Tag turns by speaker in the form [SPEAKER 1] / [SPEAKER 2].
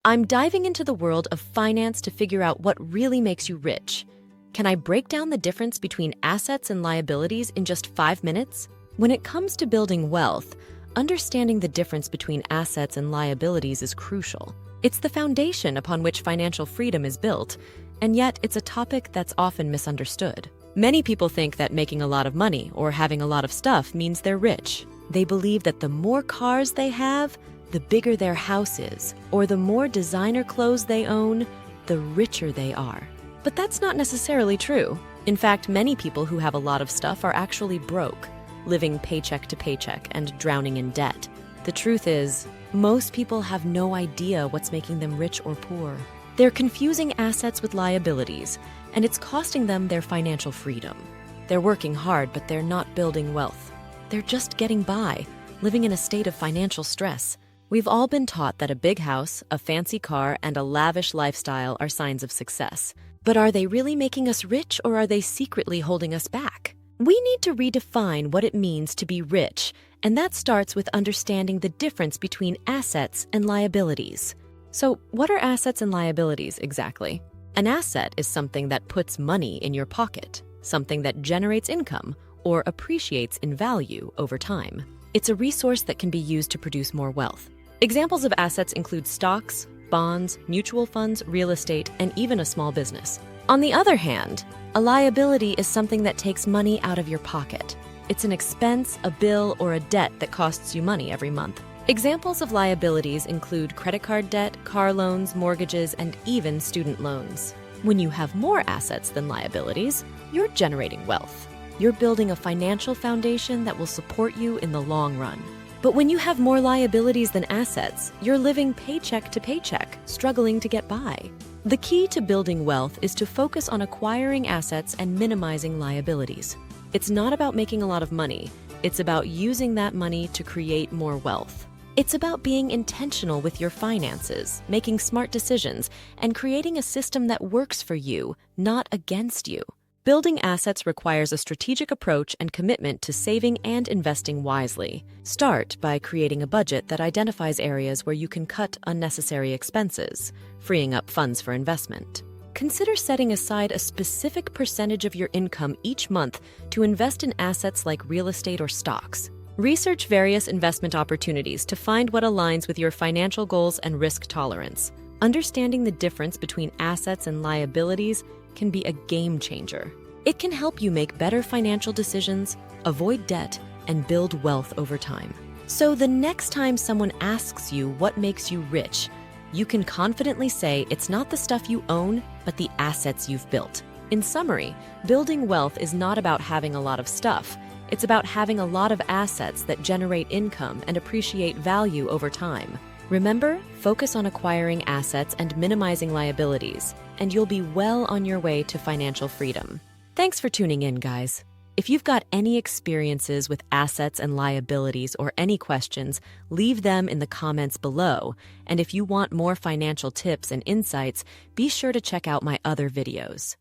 [SPEAKER 1] I'm diving into the world of finance to figure out what really makes you rich. Can I break down the difference between assets and liabilities in just 5 minutes? When it comes to building wealth, understanding the difference between assets and liabilities is crucial. It's the foundation upon which financial freedom is built, and yet it's a topic that's often misunderstood. Many people think that making a lot of money or having a lot of stuff means they're rich. They believe that the more cars they have, the bigger their house is, or the more designer clothes they own, the richer they are. But that's not necessarily true. In fact, many people who have a lot of stuff are actually broke, living paycheck to paycheck and drowning in debt. The truth is, most people have no idea what's making them rich or poor. They're confusing assets with liabilities, and it's costing them their financial freedom. They're working hard, but they're not building wealth. They're just getting by, living in a state of financial stress. We've all been taught that a big house, a fancy car, and a lavish lifestyle are signs of success. But are they really making us rich, or are they secretly holding us back? We need to redefine what it means to be rich, and that starts with understanding the difference between assets and liabilities. So, what are assets and liabilities exactly? An asset is something that puts money in your pocket, something that generates income or appreciates in value over time. It's a resource that can be used to produce more wealth. Examples of assets include stocks, bonds, mutual funds, real estate, and even a small business. On the other hand, a liability is something that takes money out of your pocket. It's an expense, a bill, or a debt that costs you money every month. Examples of liabilities include credit card debt, car loans, mortgages, and even student loans. When you have more assets than liabilities, you're generating wealth. You're building a financial foundation that will support you in the long run. But when you have more liabilities than assets, you're living paycheck to paycheck, struggling to get by. The key to building wealth is to focus on acquiring assets and minimizing liabilities. It's not about making a lot of money. It's about using that money to create more wealth. It's about being intentional with your finances, making smart decisions, and creating a system that works for you, not against you. Building assets requires a strategic approach and commitment to saving and investing wisely. Start by creating a budget that identifies areas where you can cut unnecessary expenses, freeing up funds for investment. Consider setting aside a specific percentage of your income each month to invest in assets like real estate or stocks. Research various investment opportunities to find what aligns with your financial goals and risk tolerance. Understanding the difference between assets and liabilities can be a game changer. It can help you make better financial decisions, avoid debt, and build wealth over time. So the next time someone asks you what makes you rich, you can confidently say it's not the stuff you own, but the assets you've built. In summary, building wealth is not about having a lot of stuff. It's about having a lot of assets that generate income and appreciate value over time. Remember, focus on acquiring assets and minimizing liabilities, and you'll be well on your way to financial freedom. Thanks for tuning in, guys. If you've got any experiences with assets and liabilities or any questions, leave them in the comments below. And if you want more financial tips and insights, be sure to check out my other videos.